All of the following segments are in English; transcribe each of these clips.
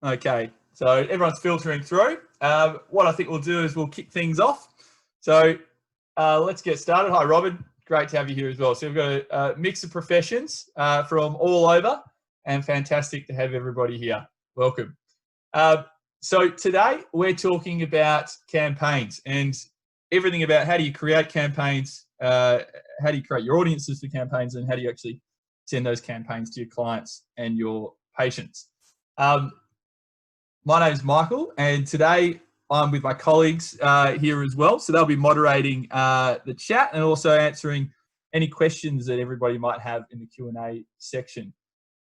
Okay, so everyone's filtering through. What I think we'll do is we'll kick things off. So let's get started. Hi, Robin. Great to have you here as well. So we've got a mix of professions from all over, and fantastic to have everybody here. Welcome. So today we're talking about campaigns and everything about how do you create campaigns, how do you create your audiences for campaigns, and how do you actually send those campaigns to your clients and your patients. My name is Michael, and today I'm with my colleagues here as well. So they'll be moderating the chat and also answering any questions that everybody might have in the Q&A section.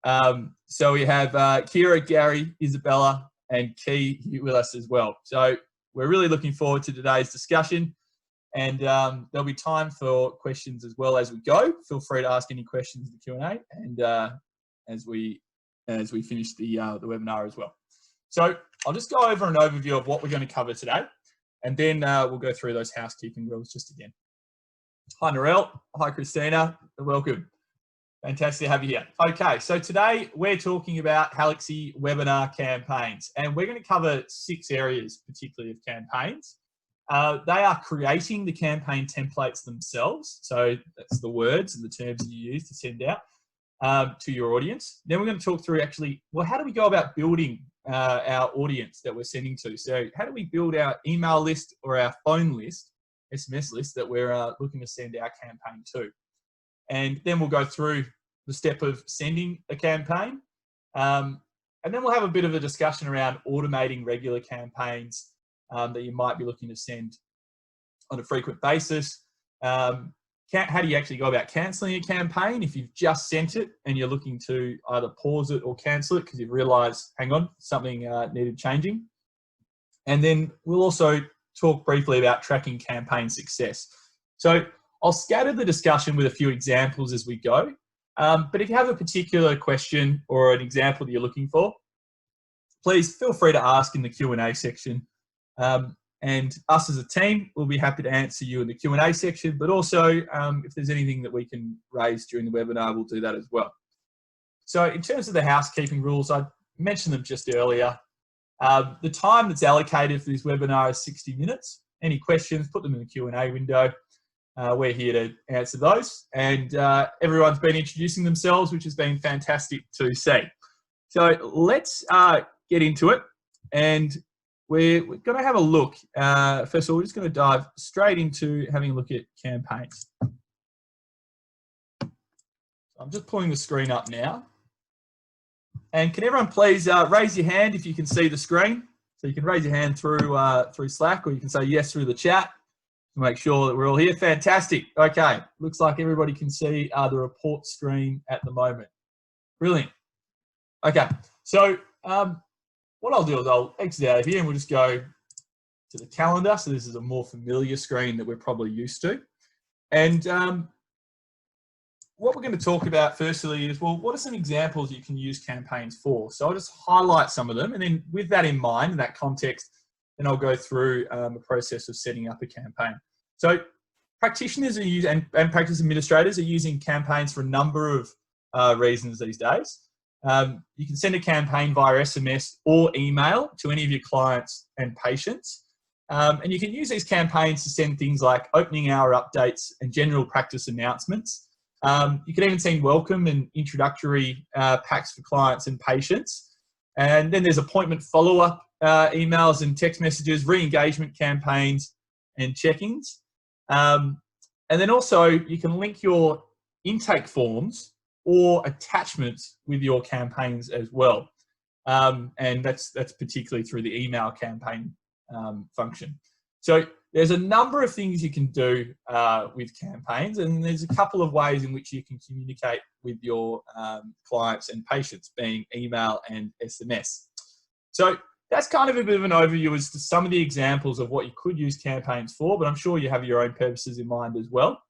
So we have Kira, Gary, Isabella, and Key here with us as well. So we're really looking forward to today's discussion, and there'll be time for questions as well as we go. Feel free to ask any questions in the Q&A, and as we finish the webinar as well. So I'll just go over an overview of what we're going to cover today, and then we'll go through those housekeeping rules just again. Hi, Narelle. Hi, Christina. Welcome. Fantastic to have you here. Okay, so today we're talking about Halaxy webinar campaigns, and we're going to cover 6 areas, particularly of campaigns. They are creating the campaign templates themselves. So that's the words and the terms that you use to send out to your audience. Then we're going to talk through actually, well, how do we go about building our audience that we're sending to? So how do we build our email list or our phone list, SMS list, that we're looking to send our campaign to? And then we'll go through the step of sending a campaign. And then we'll have a bit of a discussion around automating regular campaigns that you might be looking to send on a frequent basis. How do you actually go about cancelling a campaign if you've just sent it and you're looking to either pause it or cancel it because you've realised, hang on, something needed changing. And then we'll also talk briefly about tracking campaign success. So I'll scatter the discussion with a few examples as we go. But if you have a particular question or an example that you're looking for, please feel free to ask in the Q&A section. And us as a team will be happy to answer you in the Q&A section, but also if there's anything that we can raise during the webinar, we'll do that as well. So in terms of the housekeeping rules, I mentioned them just earlier. The time that's allocated for this webinar is 60 minutes. Any questions, put them in the Q&A window. We're here to answer those. And everyone's been introducing themselves, which has been fantastic to see. So let's get into it. And we're going to have a look. First of all, we're just going to dive straight into having a look at campaigns. I'm just pulling the screen up now. And can everyone please raise your hand if you can see the screen? So you can raise your hand through Slack, or you can say yes through the chat to make sure that we're all here. Fantastic. Okay, looks like everybody can see the report screen at the moment. Brilliant. Okay, so what I'll do is I'll exit out of here and we'll just go to the calendar. So this is a more familiar screen that we're probably used to. And what we're going to talk about firstly is, well, what are some examples you can use campaigns for? So I'll just highlight some of them. And then with that in mind, in that context, then I'll go through a process of setting up a campaign. So practitioners are using, and practice administrators are using campaigns for a number of reasons these days. You can send a campaign via SMS or email to any of your clients and patients. And you can use these campaigns to send things like opening hour updates and general practice announcements. You can even send welcome and introductory packs for clients and patients. And then there's appointment follow-up emails and text messages, re-engagement campaigns and check-ins. And then also you can link your intake forms or attachments with your campaigns as well. And that's particularly through the email campaign function. So there's a number of things you can do with campaigns, and there's a couple of ways in which you can communicate with your clients and patients, being email and SMS. So that's kind of a bit of an overview as to some of the examples of what you could use campaigns for, but I'm sure you have your own purposes in mind as well.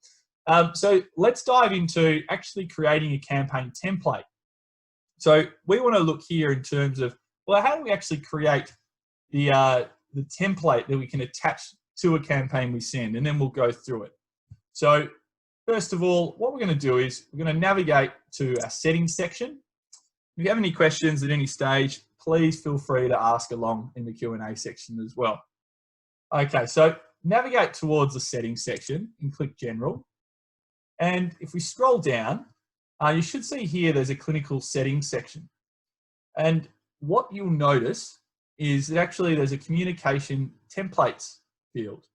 So let's dive into actually creating a campaign template. So we want to look here in terms of, well, how do we actually create the template that we can attach to a campaign we send, and then we'll go through it. So first of all, what we're going to do is we're going to navigate to our settings section. If you have any questions at any stage, please feel free to ask along in the Q&A section as well. Okay, so navigate towards the settings section and click General. And if we scroll down, you should see here there's a clinical settings section. And what you'll notice is that actually there's a communication templates field.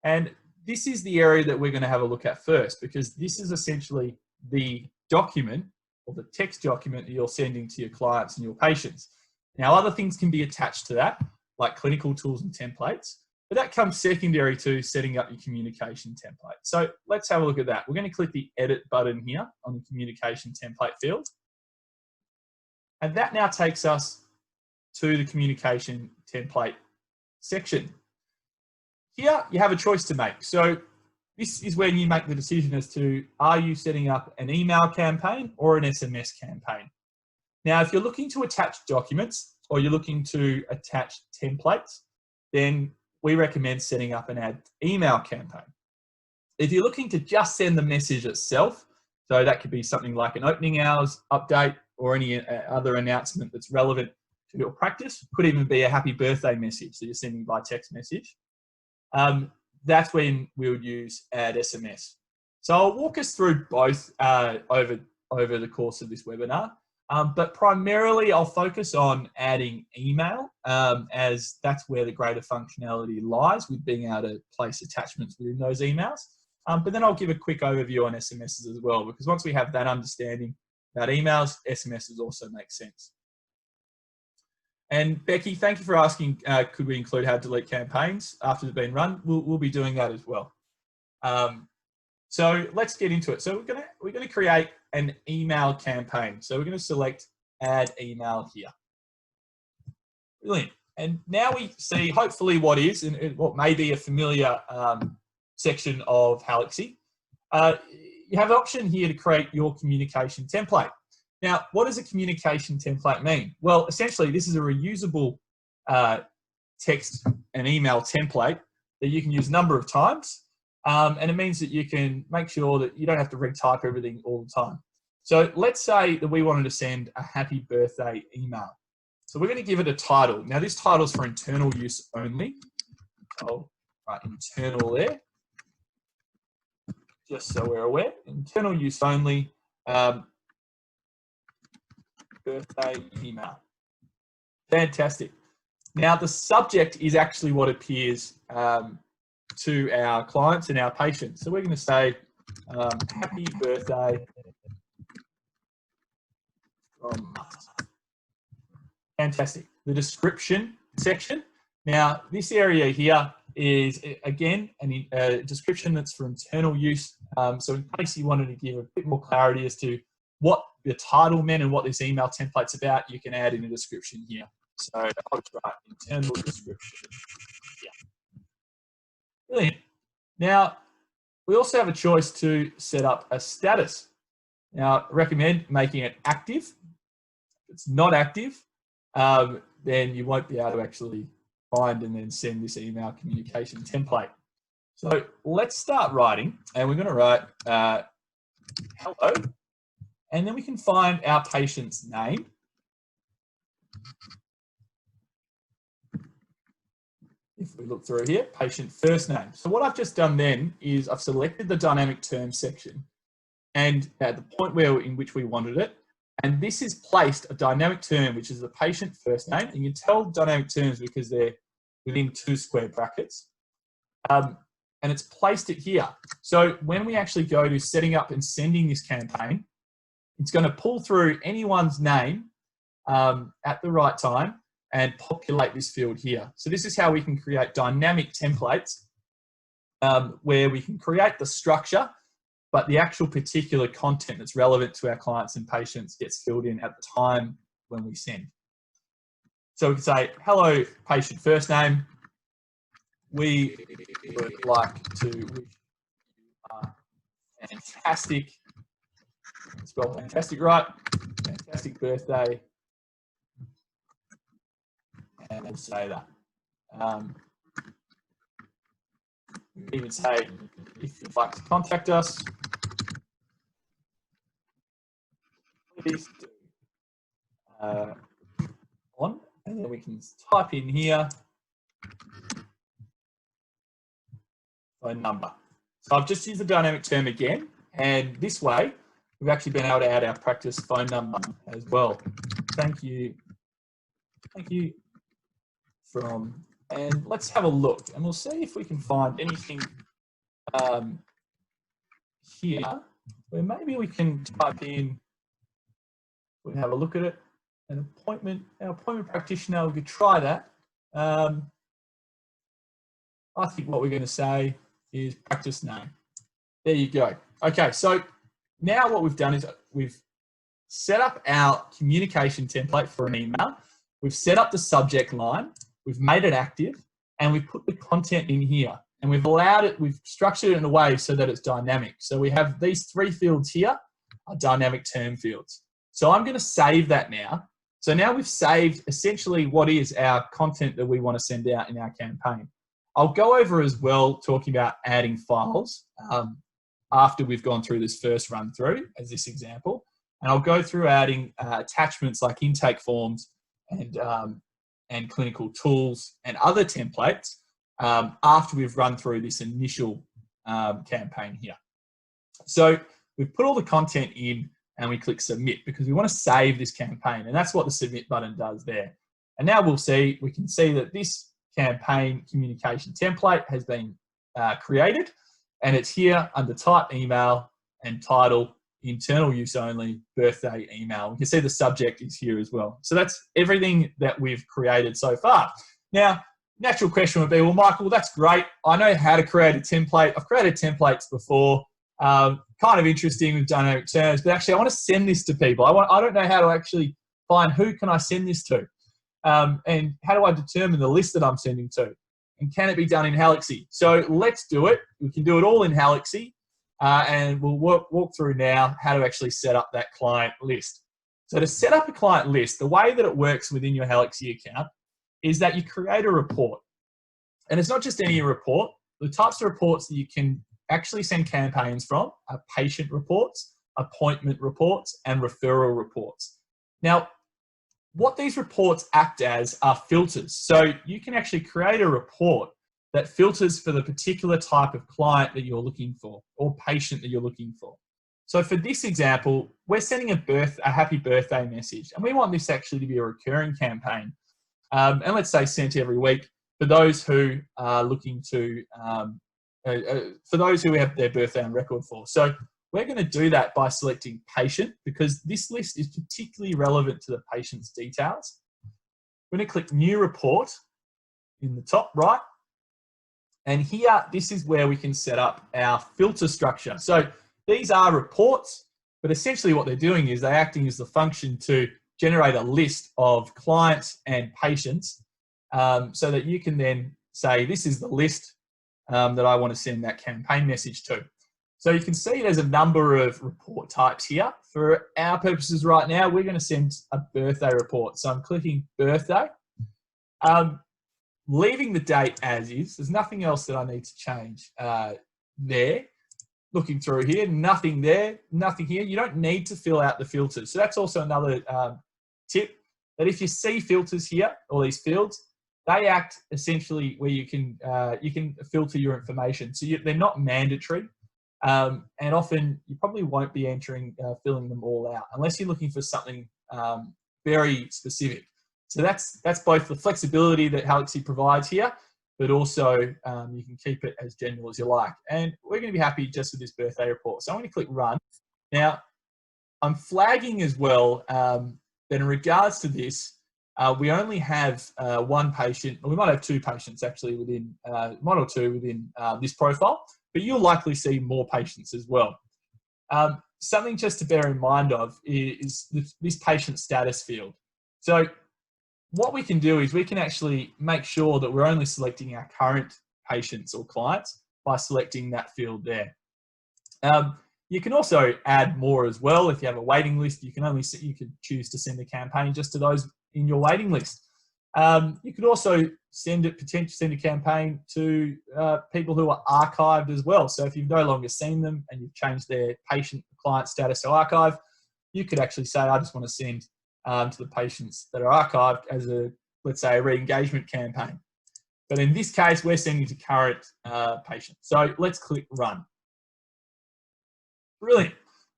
And this is the area that we're going to have a look at first, because this is essentially the document or the text document that you're sending to your clients and your patients. Now, other things can be attached to that, like clinical tools and templates, but that comes secondary to setting up your communication template. So let's have a look at that. We're going to click the edit button here on the communication template field. And that now takes us to the communication template section. Here you have a choice to make. So this is when you make the decision as to, are you setting up an email campaign or an SMS campaign? Now, if you're looking to attach documents or you're looking to attach templates, then we recommend setting up an email campaign. If you're looking to just send the message itself, so that could be something like an opening hours update or any other announcement that's relevant to your practice, could even be a happy birthday message that you're sending by text message. That's when we would use add SMS. So I'll walk us through both over the course of this webinar, but primarily I'll focus on adding email as that's where the greater functionality lies with being able to place attachments within those emails. But then I'll give a quick overview on SMSs as well, because once we have that understanding about emails, SMSs also make sense. And Becky, thank you for asking, could we include how to delete campaigns after they've been run? We'll be doing that as well. So let's get into it. So we're gonna create an email campaign. So we're gonna select add email here. Brilliant. And now we see hopefully what is and what may be a familiar section of Halaxy. You have an option here to create your communication template. Now, what does a communication template mean? Well, essentially, this is a reusable text and email template that you can use a number of times. And it means that you can make sure that you don't have to retype everything all the time. So let's say that we wanted to send a happy birthday email. So we're going to give it a title. Now, this title is for internal use only. So, right, internal there. Just so we're aware, internal use only. Birthday email. Fantastic. Now the subject is actually what appears to our clients and our patients. So we're going to say happy birthday from us. Fantastic. The description section. Now this area here is again a description that's for internal use. So in case you wanted to give a bit more clarity as to what the title meant and what this email template's about, you can add in a description here. So I'll just write internal description. Yeah. Brilliant. Now, we also have a choice to set up a status. Now, I recommend making it active. If it's not active, then you won't be able to actually find and then send this email communication template. So let's start writing, and we're going to write hello. And then we can find our patient's name. If we look through here, patient first name. So what I've just done then is I've selected the dynamic terms section and at the point in which we wanted it. And this is placed a dynamic term, which is the patient first name. And you can tell dynamic terms because they're within 2 square brackets. And it's placed it here. So when we actually go to setting up and sending this campaign, it's going to pull through anyone's name at the right time and populate this field here. So this is how we can create dynamic templates where we can create the structure, but the actual particular content that's relevant to our clients and patients gets filled in at the time when we send. So we can say, hello, patient first name. We would like to wish you a fantastic, spell fantastic right, fantastic birthday, and we'll say that. We even say, if you'd like to contact us, please do on And then we can type in here phone number. So I've just used the dynamic term again, and this way we've actually been able to add our practice phone number as well. Thank you from, and let's have a look, and we'll see if we can find anything here where maybe we can type in, we can have a look at it, an appointment, our appointment practitioner, we could try that. I think what we're going to say is practice name. There you go. Okay, so now what we've done is we've set up our communication template for an email. We've set up the subject line, we've made it active, and we've put the content in here. And we've allowed it, we've structured it in a way so that it's dynamic. So we have these 3 fields here are dynamic term fields. So I'm going to save that now. So now we've saved essentially what is our content that we want to send out in our campaign. I'll go over as well talking about adding files after we've gone through this first run through as this example. And I'll go through adding attachments like intake forms and clinical tools and other templates after we've run through this initial campaign here. So we've put all the content in and we click submit because we want to save this campaign, and that's what the submit button does there. And now we can see that this campaign communication template has been created, and it's here under type email and title, internal use only, birthday email. We can see the subject is here as well. So that's everything that we've created so far. Now, natural question would be, well, Michael, that's great. I know how to create a template. I've created templates before. Kind of interesting with dynamic terms, but actually I want to send this to people. I don't know how to actually find who can I send this to, and how do I determine the list that I'm sending to, and can it be done in Halaxy? So let's do it. We can do it all in Halaxy, and we'll walk through now how to actually set up that client list. So to set up a client list, the way that it works within your Halaxy account is that you create a report, and it's not just any report. The types of reports that you can actually send campaigns from are patient reports, appointment reports, and referral reports. Now, what these reports act as are filters. So you can actually create a report that filters for the particular type of client that you're looking for or patient that you're looking for. So for this example, we're sending a happy birthday message, and we want this actually to be a recurring campaign. And let's say sent every week for those who are looking to for those who have their birthday on record for. So we're going to do that by selecting patient because this list is particularly relevant to the patient's details. We're going to click new report in the top right. And here, this is where we can set up our filter structure. So these are reports, but essentially what they're doing is they're acting as the function to generate a list of clients and patients so that you can then say, this is the list that I want to send that campaign message to. So you can see there's a number of report types here. For our purposes right now, we're going to send a birthday report. So I'm clicking birthday. Leaving the date as is. There's nothing else that I need to change there. Looking through here, nothing there, nothing here. You don't need to fill out the filters. So that's also another tip, that if you see filters here, all these fields, they act essentially where you can filter your information. So they're not mandatory, and often you probably won't be filling them all out unless you're looking for something very specific. So that's both the flexibility that Halaxy provides here, but also you can keep it as general as you like. And we're going to be happy just with this birthday report. So I'm going to click run. Now, I'm flagging as well that in regards to this, we only have one patient, or we might have 2 patients actually within, 1 or 2 within this profile, but you'll likely see more patients as well. Something just to bear in mind of is this patient status field. So what we can do is we can actually make sure that we're only selecting our current patients or clients by selecting that field there. You can also add more as well. If you have a waiting list, you could choose to send a campaign just to those in your waiting list. You could also send a campaign to people who are archived as well. So if you've no longer seen them and you've changed their patient client status to archive, you could actually say, I just want to send to the patients that are archived as a let's say, a re-engagement campaign. But in this case, we're sending to current patients. So let's click run. Brilliant.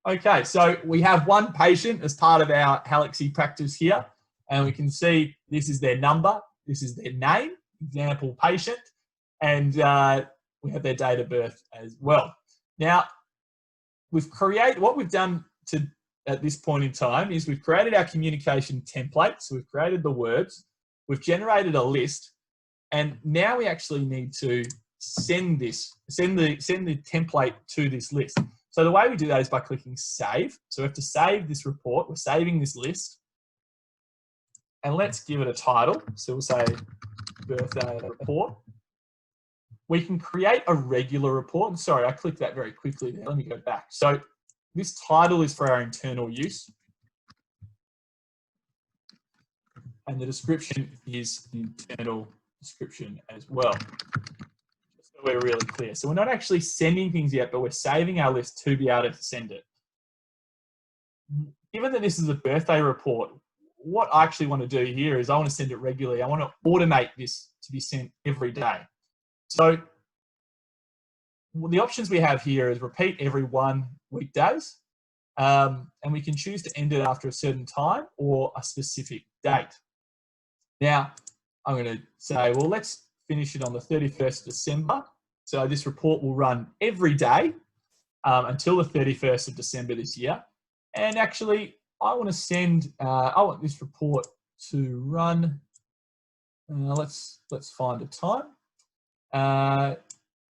Okay, so we have one patient as part of our Halaxy practice here, and we can see this is their number, this is their name, example patient, and we have their date of birth as well. Now, what we've done at this point in time is we've created our communication template. So we've created the words, we've generated a list, and now we actually need to send the template to this list. So the way we do that is by clicking save. So we have to save this report. We're saving this list. And let's give it a title. So we'll say birthday report. We can create a regular report. And sorry, I clicked that very quickly there. Let me go back. So this title is for our internal use. And the description is the internal description as well. Just so we're really clear. So we're not actually sending things yet, but we're saving our list to be able to send it. Given that this is a birthday report, what I actually want to do here is I want to send it regularly. I want to automate this to be sent every day. So the options we have here is repeat every 1 weekdays, and we can choose to end it after a certain time or a specific date. Now, I'm going to say, well, let's finish it on the 31st of December. So this report will run every day until the 31st of December this year. And actually, I want this report to run. Let's find a time.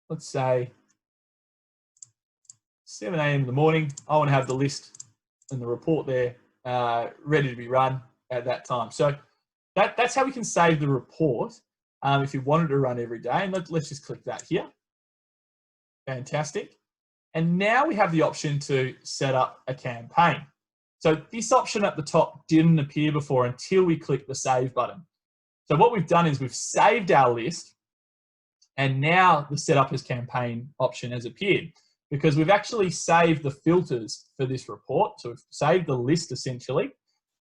Let's say 7 a.m. in the morning. I want to have the list and the report there ready to be run at that time. So that's how we can save the report if you wanted to run every day. And let's just click that here. Fantastic. And now we have the option to set up a campaign. So this option at the top didn't appear before until we click the save button. So what we've done is we've saved our list, and now the set up as campaign option has appeared because we've actually saved the filters for this report. So we've saved the list essentially,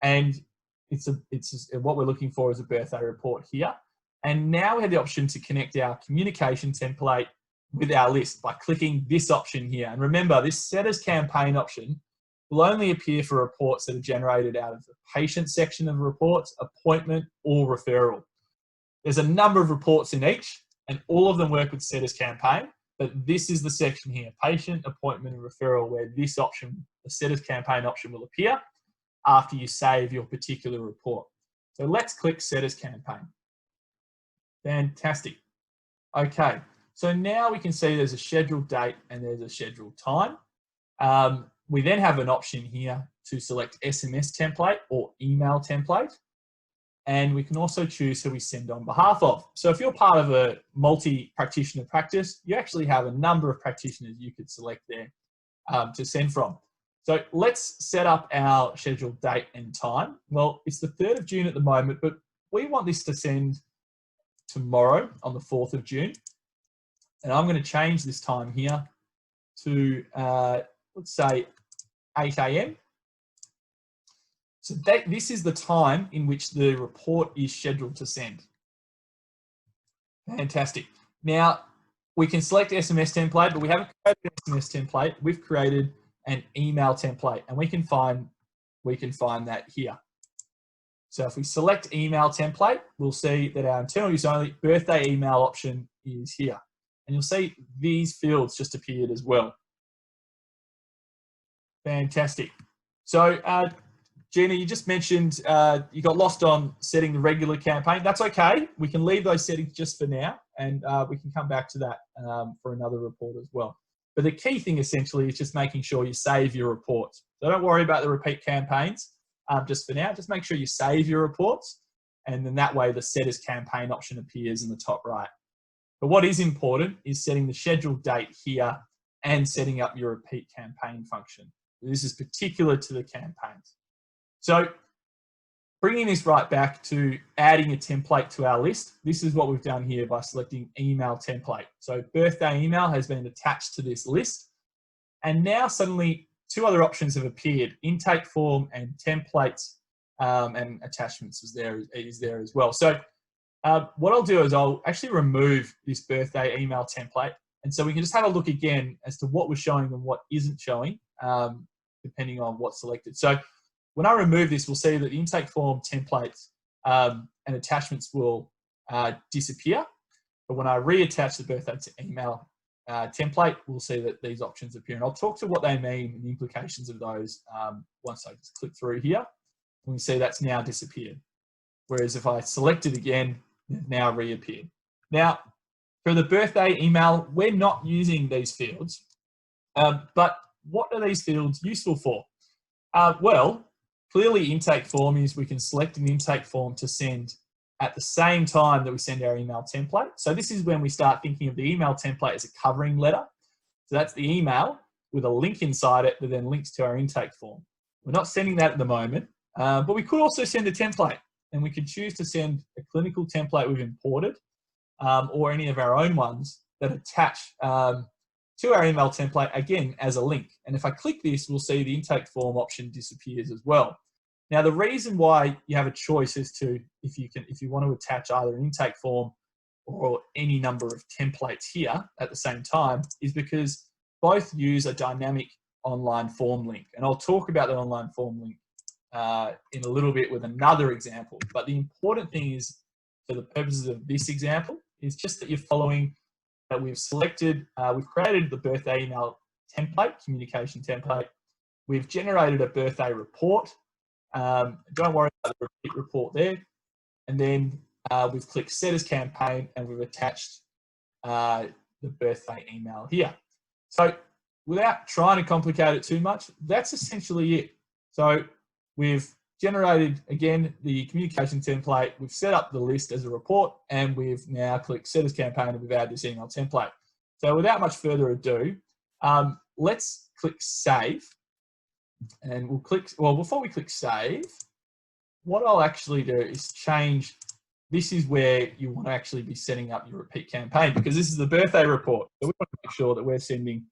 and what we're looking for is a birthday report here. And now we have the option to connect our communication template with our list by clicking this option here. And remember, this set as campaign option will only appear for reports that are generated out of the patient section of reports, appointment, or referral. There's a number of reports in each, and all of them work with set as campaign, but this is the section here, patient, appointment, and referral, where this option, the set as campaign option, will appear after you save your particular report. So let's click set as campaign. Fantastic. Okay, so now we can see there's a scheduled date and there's a scheduled time. We then have an option here to select SMS template or email template. And we can also choose who we send on behalf of. So if you're part of a multi-practitioner practice, you actually have a number of practitioners you could select there to send from. So let's set up our scheduled date and time. Well, it's the 3rd of June at the moment, but we want this to send tomorrow on the 4th of June. And I'm going to change this time here to, let's say, 8 a.m. So this is the time in which the report is scheduled to send. Fantastic. Now, we can select SMS template, but we haven't created an SMS template. We've created an email template, and we can find that here. So if we select email template, we'll see that our internal use only birthday email option is here. And you'll see these fields just appeared as well. Fantastic. So, Gina, you just mentioned you got lost on setting the regular campaign. That's okay. We can leave those settings just for now, and we can come back to that for another report as well. But the key thing essentially is just making sure you save your reports. So don't worry about the repeat campaigns just for now. Just make sure you save your reports, and then that way the set as campaign option appears in the top right. But what is important is setting the scheduled date here and setting up your repeat campaign function. This is particular to the campaigns. So bringing this right back to adding a template to our list, this is what we've done here by selecting email template. So birthday email has been attached to this list. And now suddenly 2 other options have appeared, intake form and templates and attachments is there as well. So what I'll do is I'll actually remove this birthday email template. And so we can just have a look again as to what was showing and what isn't showing, depending on what's selected. So when I remove this, we'll see that the intake form templates and attachments will disappear. But when I reattach the birthday email template, we'll see that these options appear. And I'll talk to what they mean and the implications of those once I just click through here. And we see that's now disappeared. Whereas if I select it again, they've now reappeared. Now, for the birthday email, we're not using these fields. But what are these fields useful for? Well, clearly intake form is we can select an intake form to send at the same time that we send our email template. So this is when we start thinking of the email template as a covering letter. So that's the email with a link inside it that then links to our intake form. We're not sending that at the moment, but we could also send a template, and we could choose to send a clinical template we've imported or any of our own ones that attach to our email template, again, as a link. And if I click this, we'll see the intake form option disappears as well. Now, the reason why you have a choice as to if you want to attach either an intake form or any number of templates here at the same time is because both use a dynamic online form link. And I'll talk about the online form link in a little bit with another example. But the important thing is, for the purposes of this example, is just that you're following that we've selected, we've created the birthday email template, communication template. We've generated a birthday report. Don't worry about the repeat report there. And then we've clicked set as campaign and we've attached the birthday email here. So without trying to complicate it too much, that's essentially it. So we've generated, again, the communication template, we've set up the list as a report, and we've now clicked set as campaign and we've added this email template. So without much further ado, let's click save. And we'll click, well, before we click save, what I'll actually do is change, this is where you want to actually be setting up your repeat campaign, because this is the birthday report. So we want to make sure that we're sending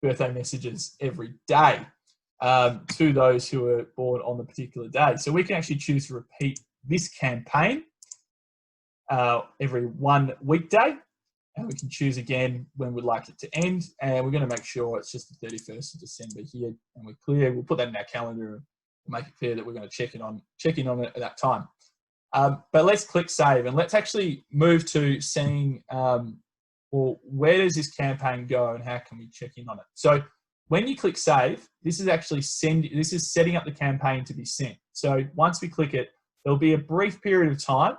birthday messages every day to those who are born on the particular day. So we can actually choose to repeat this campaign every one weekday. And we can choose again when we'd like it to end. And we're going to make sure it's just the 31st of December here. And we're clear. We'll put that in our calendar and make it clear that we're going to check in on it at that time. But let's click save. And let's actually move to seeing, well, where does this campaign go and how can we check in on it? So when you click save, this is actually setting up the campaign to be sent. So once we click it, there'll be a brief period of time,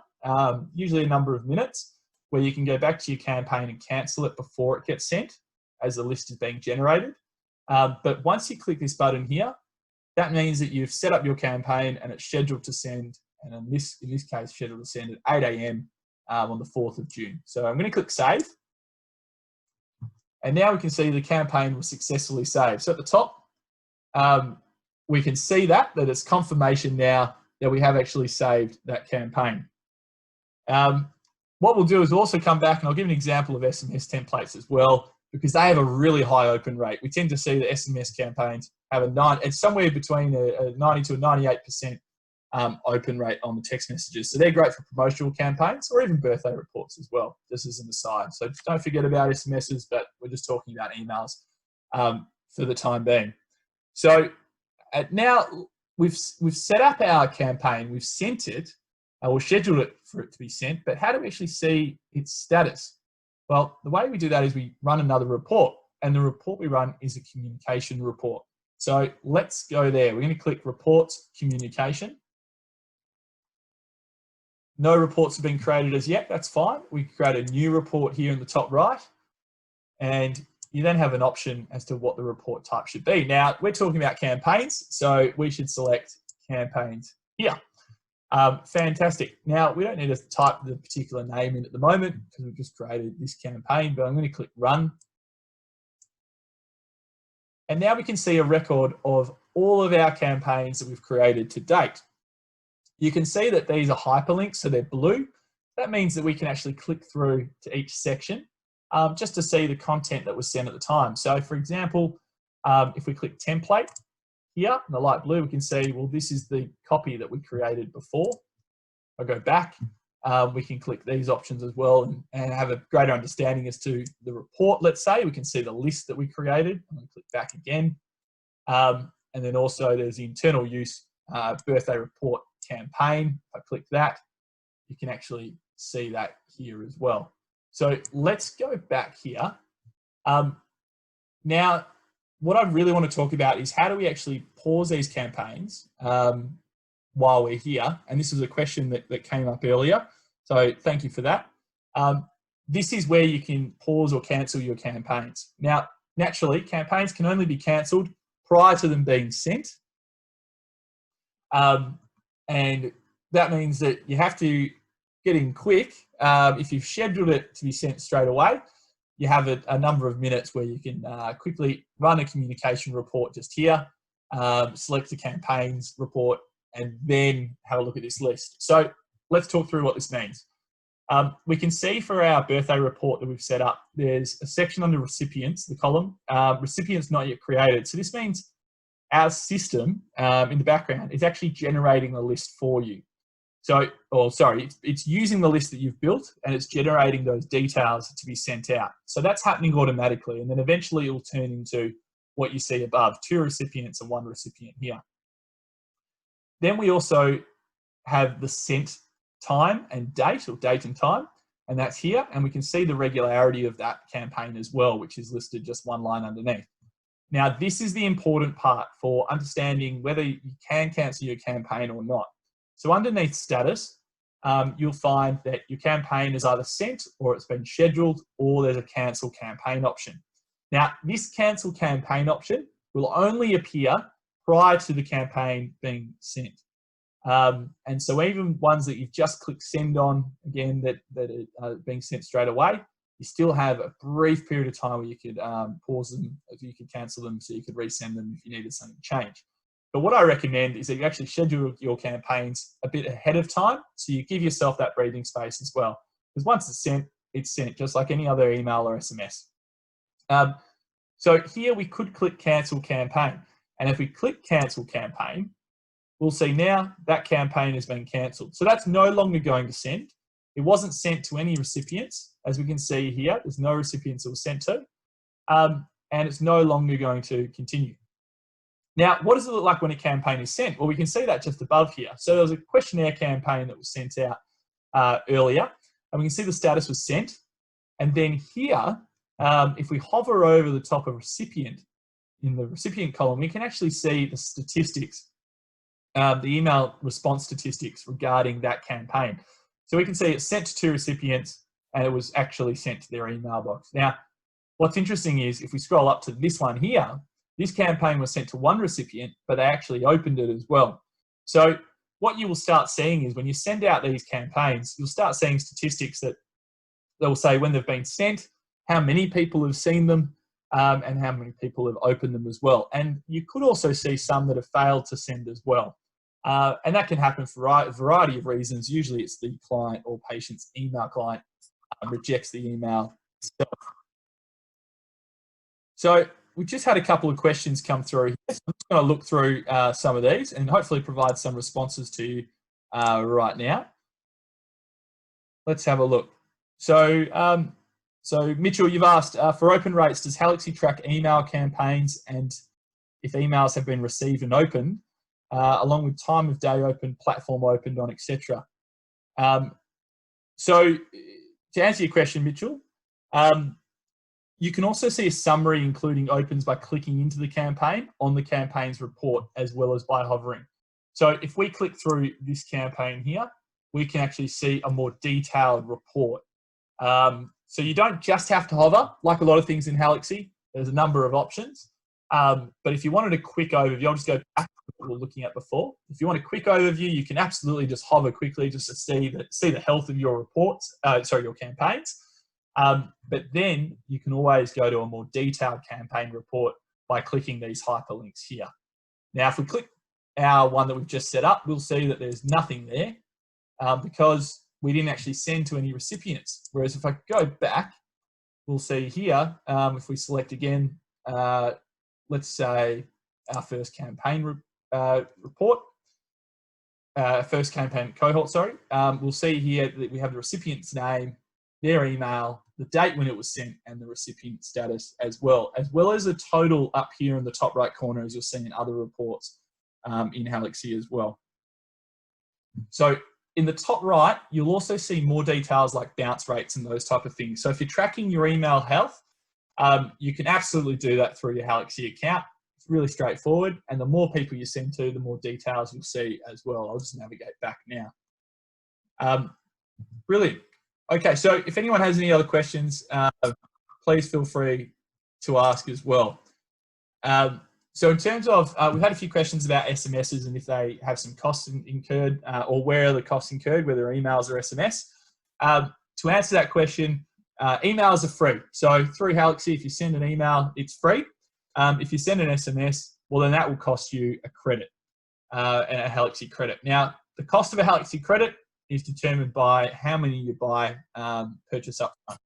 usually a number of minutes, where you can go back to your campaign and cancel it before it gets sent as the list is being generated. But once you click this button here, that means that you've set up your campaign and it's scheduled to send, and in this case, scheduled to send at 8 a.m. On the 4th of June. So I'm going to click save. And now we can see the campaign was successfully saved. So at the top, we can see that it's confirmation now that we have actually saved that campaign. What we'll do is also come back, and I'll give an example of SMS templates as well, because they have a really high open rate. We tend to see that SMS campaigns have it's somewhere between a 90 to a 98% open rate on the text messages. So they're great for promotional campaigns or even birthday reports as well, just as an aside. So don't forget about SMSs, but we're just talking about emails for the time being. So now we've set up our campaign, we've sent it, we'll schedule it for it to be sent, but how do we actually see its status? Well, the way we do that is we run another report, and the report we run is a communication report. So let's go there. We're going to click Reports, Communication. No reports have been created as yet, that's fine. We create a new report here in the top right, and you then have an option as to what the report type should be. Now, we're talking about campaigns, so we should select campaigns here. Fantastic. Now, we don't need to type the particular name in at the moment because we've just created this campaign, but I'm going to click Run. And now we can see a record of all of our campaigns that we've created to date. You can see that these are hyperlinks, so they're blue. That means that we can actually click through to each section just to see the content that was sent at the time. So, for example, if we click Template, here in the light blue, we can see, well, this is the copy that we created before. I go back, we can click these options as well and have a greater understanding as to the report, let's say. We can see the list that we created. I'm going to click back again. And then also there's the internal use birthday report campaign. If I click that, you can actually see that here as well. So let's go back here. Now, what I really want to talk about is how do we actually pause these campaigns while we're here? And this was a question that came up earlier. So thank you for that. This is where you can pause or cancel your campaigns. Now, naturally, campaigns can only be cancelled prior to them being sent. And that means that you have to get in quick. If you've scheduled it to be sent straight away, you have a number of minutes where you can quickly run a communication report just here, select the campaigns report, and then have a look at this list. So let's talk through what this means. We can see for our birthday report that we've set up, there's a section under recipients, the column, recipients not yet created. So this means our system in the background is actually generating a list for you. So, it's using the list that you've built and it's generating those details to be sent out. So that's happening automatically. And then eventually it will turn into what you see above, 2 recipients and 1 recipient here. Then we also have the sent time and date, or date and time, and that's here. And we can see the regularity of that campaign as well, which is listed just 1 line underneath. Now, this is the important part for understanding whether you can cancel your campaign or not. So underneath status, you'll find that your campaign is either sent or it's been scheduled, or there's a cancel campaign option. Now, this cancel campaign option will only appear prior to the campaign being sent. And so even ones that you've just clicked send on, again, that are being sent straight away, you still have a brief period of time where you could pause them, if you could cancel them, so you could resend them if you needed something changed. But what I recommend is that you actually schedule your campaigns a bit ahead of time, so you give yourself that breathing space as well. Because once it's sent just like any other email or SMS. So here we could click cancel campaign. And if we click cancel campaign, we'll see now that campaign has been cancelled. So that's no longer going to send. It wasn't sent to any recipients. As we can see here, there's no recipients it was sent to. And it's no longer going to continue. Now, what does it look like when a campaign is sent? Well, we can see that just above here. So there was a questionnaire campaign that was sent out earlier, and we can see the status was sent. And then here, if we hover over the top of recipient, in the recipient column, we can actually see the statistics, the email response statistics regarding that campaign. So we can see it's sent to 2 recipients and it was actually sent to their email box. Now, what's interesting is if we scroll up to this one here, this campaign was sent to 1 recipient, but they actually opened it as well. So what you will start seeing is when you send out these campaigns, you'll start seeing statistics that will say when they've been sent, how many people have seen them, and how many people have opened them as well. And you could also see some that have failed to send as well. And that can happen for a variety of reasons. Usually it's the client or patient's email client rejects the email itself. So we just had a couple of questions come through here. So I'm just going to look through some of these and hopefully provide some responses to you right now. Let's have a look. So, Mitchell, you've asked, for open rates, does Halaxy track email campaigns and if emails have been received and opened, along with time of day opened, platform opened on, etc.? So to answer your question, Mitchell, you can also see a summary including opens by clicking into the campaign on the campaign's report, as well as by hovering. So if we click through this campaign here, we can actually see a more detailed report. So you don't just have to hover, like a lot of things in Halaxy. There's a number of options. But if you wanted a quick overview, I'll just go back to what we were looking at before. If you want a quick overview, you can absolutely just hover quickly just to see the health of your reports, your campaigns. But then you can always go to a more detailed campaign report by clicking these hyperlinks here. Now, if we click our one that we've just set up, we'll see that there's nothing there because we didn't actually send to any recipients. Whereas if I go back, we'll see here, if we select again, let's say our first campaign report, first campaign cohort, sorry. We'll see here that we have the recipient's name, their email, the date when it was sent, and the recipient status as well as the total up here in the top right corner, as you'll see in other reports in Halaxy as well. So in the top right, you'll also see more details like bounce rates and those type of things. So if you're tracking your email health, you can absolutely do that through your Halaxy account. It's really straightforward. And the more people you send to, the more details you'll see as well. I'll just navigate back now. Brilliant. Okay, so if anyone has any other questions, please feel free to ask as well. So in terms of, we've had a few questions about SMSs and if they have some costs incurred or where are the costs incurred, whether emails or SMS. To answer that question, emails are free. So through Halaxy, if you send an email, it's free. If you send an SMS, well, then that will cost you a credit, a Halaxy credit. Now, the cost of a Halaxy credit is determined by how many you buy, purchase up front.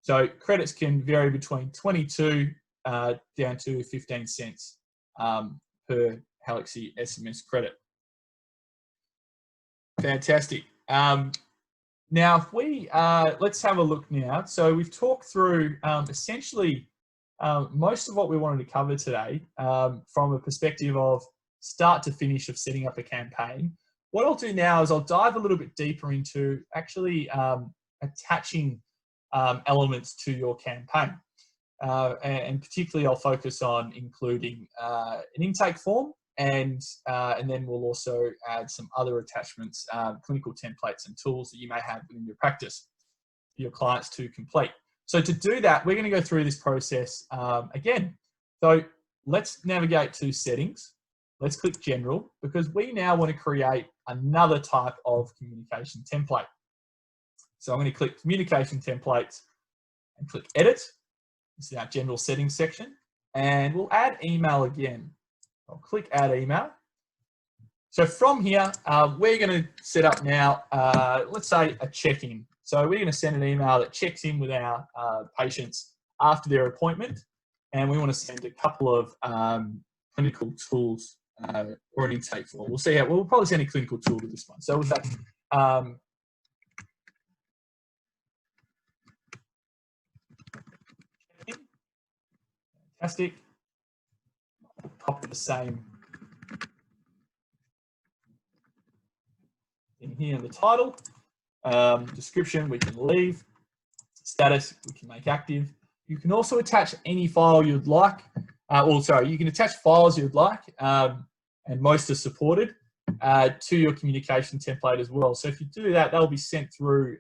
So credits can vary between 22 down to 15 cents per Halaxy SMS credit. Fantastic. Now, if we, let's have a look now. So we've talked through essentially most of what we wanted to cover today from a perspective of start to finish of setting up a campaign. What I'll do now is I'll dive a little bit deeper into actually attaching elements to your campaign. And particularly I'll focus on including an intake form and then we'll also add some other attachments, clinical templates and tools that you may have within your practice for your clients to complete. So to do that, we're going to go through this process again. So let's navigate to settings. Let's click general because we now want to create another type of communication template. So I'm going to click communication templates and click edit. This is our general settings section and we'll add email again. I'll click add email. So from here, we're going to set up now, let's say a check-in. So we're going to send an email that checks in with our patients after their appointment. And we want to send a couple of clinical tools or an intake form. We'll see how, we'll probably send a clinical tool to this one. So with that, fantastic. We'll pop the same in here in the title. Description we can leave, status we can make active. You can also attach any file you'd like, you can attach files you'd like, and most are supported to your communication template as well. So if you do that, they'll be sent through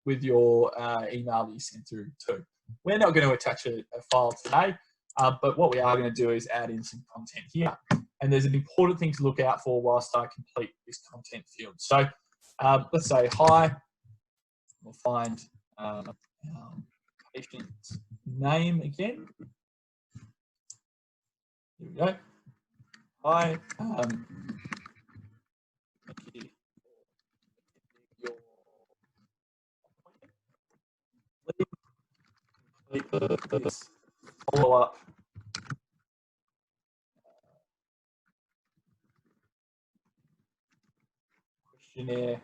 with your email that you sent through too. We're not going to attach a file today, but what we are going to do is add in some content here. And there's an important thing to look out for whilst I complete this content field. So let's say hi, we'll find our patient's name again. Here we go. Hi, thank you for your appointment. Complete this follow-up questionnaire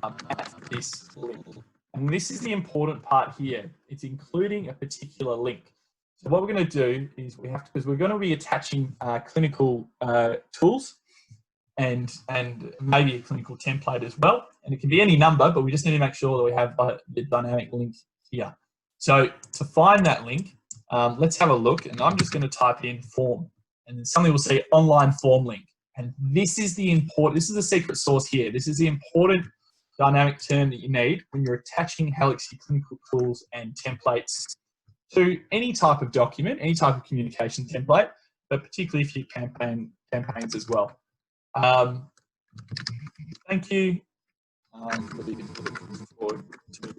at this link. And this is the important part here. It's including a particular link. So what we're going to do is we have to, because we're going to be attaching clinical tools and maybe a clinical template as well. And it can be any number, but we just need to make sure that we have the dynamic link here. So to find that link, let's have a look. And I'm just going to type in form. And then somebody will say online form link. And this is the important, this is the secret sauce here. This is the important dynamic term that you need when you're attaching Halaxy clinical tools and templates to any type of document, any type of communication template, but particularly for your campaigns as well. Thank you. Looking forward to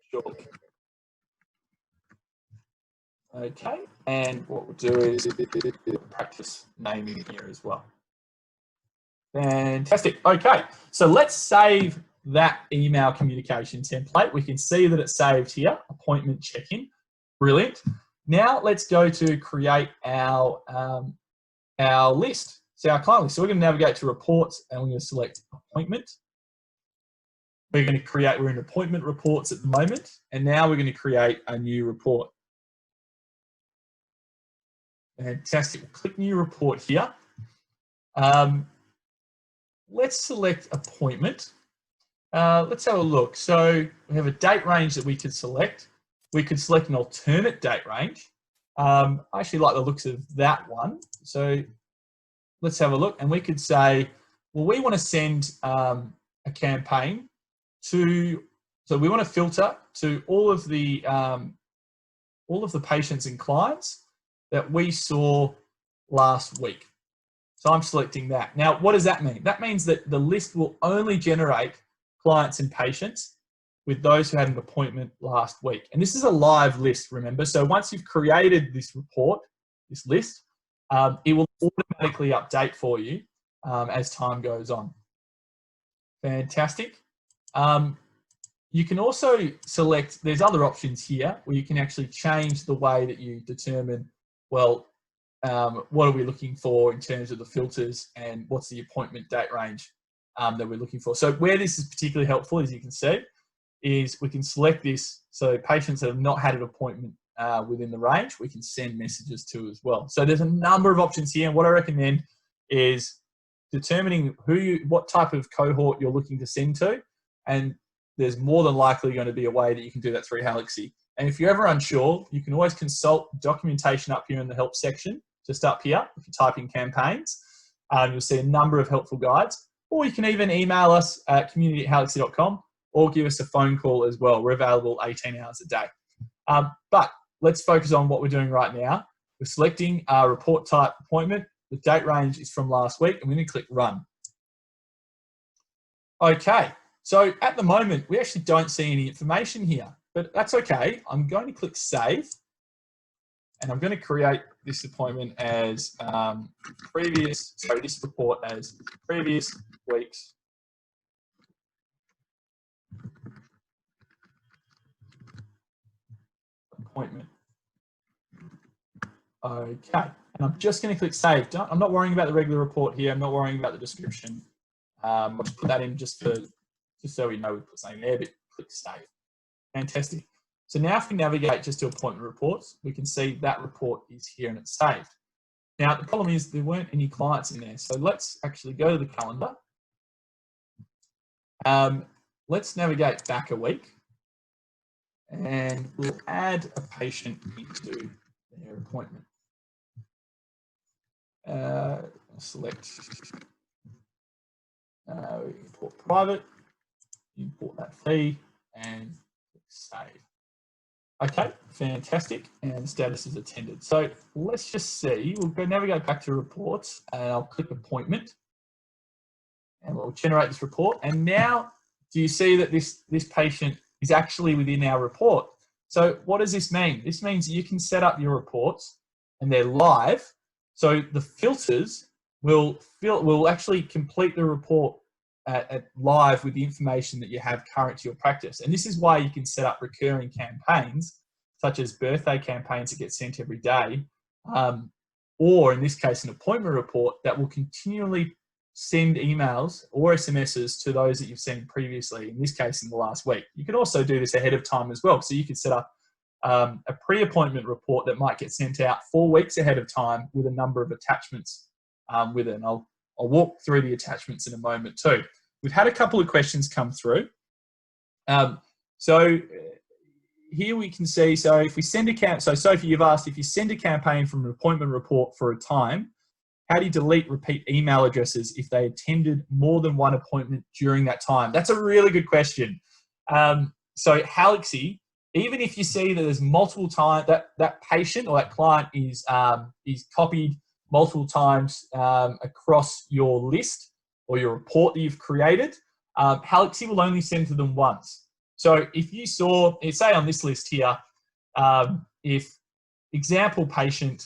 shortly. Okay, and what we'll do is practice naming here as well. Fantastic. Okay, so let's save that email communication template. We can see that it's saved here, appointment check-in. Brilliant. Now let's go to create our list, so our client list. So we're going to navigate to reports and we're going to select appointment. We're in appointment reports at the moment, and now we're going to create a new report. Fantastic. We'll click new report here. Let's select appointment. Let's have a look. So we have a date range that we could select. We could select an alternate date range. I actually like the looks of that one. So let's have a look, and we could say, well, we want to send a campaign to, so we want to filter to all of the patients and clients that we saw last week. So I'm selecting that. Now, what does that mean? That means that the list will only generate clients and patients with those who had an appointment last week. And this is a live list, remember? So once you've created this report, this list, it will automatically update for you as time goes on. Fantastic. You can also select, there's other options here where you can actually change the way that you determine, well, what are we looking for in terms of the filters and what's the appointment date range that we're looking for. So where this is particularly helpful, as you can see, is we can select this, so patients that have not had an appointment within the range, we can send messages to as well. So there's a number of options here, and what I recommend is determining what type of cohort you're looking to send to, and there's more than likely going to be a way that you can do that through Halaxy. And if you're ever unsure, you can always consult documentation up here in the help section, just up here. If you type in campaigns, you'll see a number of helpful guides, or you can even email us at community@halaxy.com or give us a phone call as well. We're available 18 hours a day. But let's focus on what we're doing right now. We're selecting our report type appointment. The date range is from last week, and we're going to click run. Okay, so at the moment, we actually don't see any information here, but that's okay. I'm going to click save, and I'm going to create this appointment as this report as previous week's appointment. Okay, and I'm just going to click save. I'm not worrying about the regular report here. I'm not worrying about the description. I'll just put that in just so we know we put something there, but click save. Fantastic. So now if we navigate just to appointment reports, we can see that report is here and it's saved. Now the problem is there weren't any clients in there. So let's actually go to the calendar. Let's navigate back a week, and we'll add a patient into their appointment. Select import private, import that fee, and click save. Okay, fantastic, and the status is attended. So let's just see, we'll go navigate back to reports, and I'll click appointment, and we'll generate this report. And now, do you see that this patient is actually within our report? So what does this mean? This means you can set up your reports, and they're live. So the filters will actually complete the report at live with the information that you have current to your practice. And this is why you can set up recurring campaigns, such as birthday campaigns that get sent every day, or in this case, an appointment report that will continually send emails or SMSs to those that you've sent previously, in this case, in the last week. You can also do this ahead of time as well. So you could set up a pre-appointment report that might get sent out 4 weeks ahead of time with a number of attachments with it. And I'll walk through the attachments in a moment too. We've had a couple of questions come through. So here we can see, so if we send so Sophie, you've asked, if you send a campaign from an appointment report for a time, how do you delete repeat email addresses if they attended more than one appointment during that time? That's a really good question. So Halaxy, even if you see that there's multiple times that patient or that client is copied multiple times across your list or your report that you've created, Halaxy will only send to them once. So if you saw, say on this list here, if example patient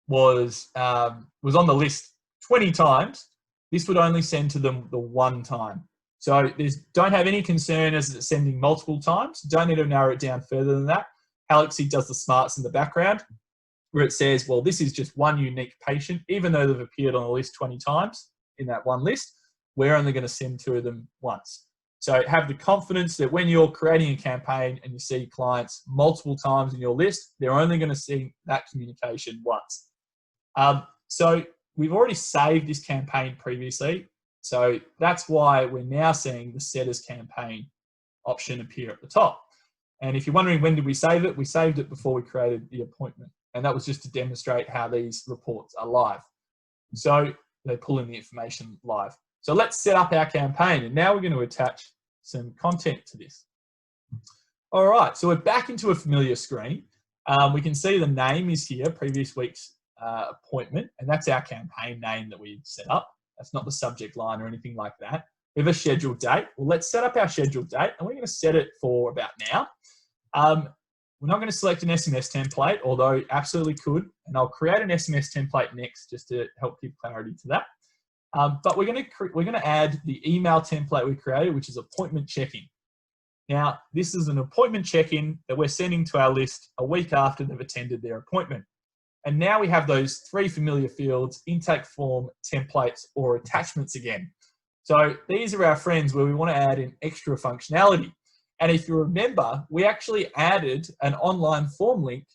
was on the list 20 times, this would only send to them the one time. So don't have any concern as it's sending multiple times. Don't need to narrow it down further than that. Halaxy does the smarts in the background, where it says, well, this is just one unique patient, even though they've appeared on the list 20 times in that one list, we're only going to send to them once. So have the confidence that when you're creating a campaign and you see clients multiple times in your list, they're only going to see that communication once. So we've already saved this campaign previously. So that's why we're now seeing the set as campaign option appear at the top. And if you're wondering when did we save it, we saved it before we created the appointment. And that was just to demonstrate how these reports are live. So they pull in the information live. So let's set up our campaign. And now we're going to attach some content to this. All right, so we're back into a familiar screen. We can see the name is here, previous week's appointment, and that's our campaign name that we set up. That's not the subject line or anything like that. We have a scheduled date. Well, let's set up our scheduled date, and we're going to set it for about now. We're not going to select an SMS template, although absolutely could, and I'll create an SMS template next just to help give clarity to that. But we're going to add the email template we created, which is appointment check-in. Now, this is an appointment check-in that we're sending to our list a week after they've attended their appointment. And now we have those three familiar fields: intake form, templates, or attachments again. So these are our friends where we want to add in extra functionality. And if you remember, we actually added an online form link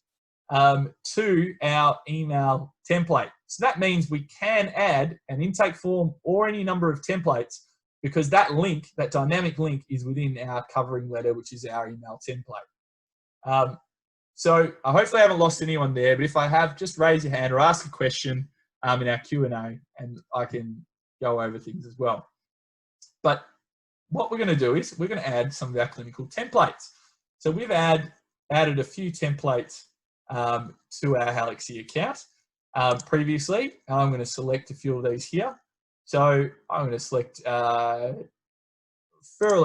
to our email template. So that means we can add an intake form or any number of templates, because that link, that dynamic link, is within our covering letter, which is our email template. So I hopefully haven't lost anyone there, but if I have, just raise your hand or ask a question in our Q&A, and I can go over things as well. But what we're going to do is we're going to add some of our clinical templates. So we've added a few templates to our Halaxy account previously. I'm going to select a few of these here. So I'm going to select referral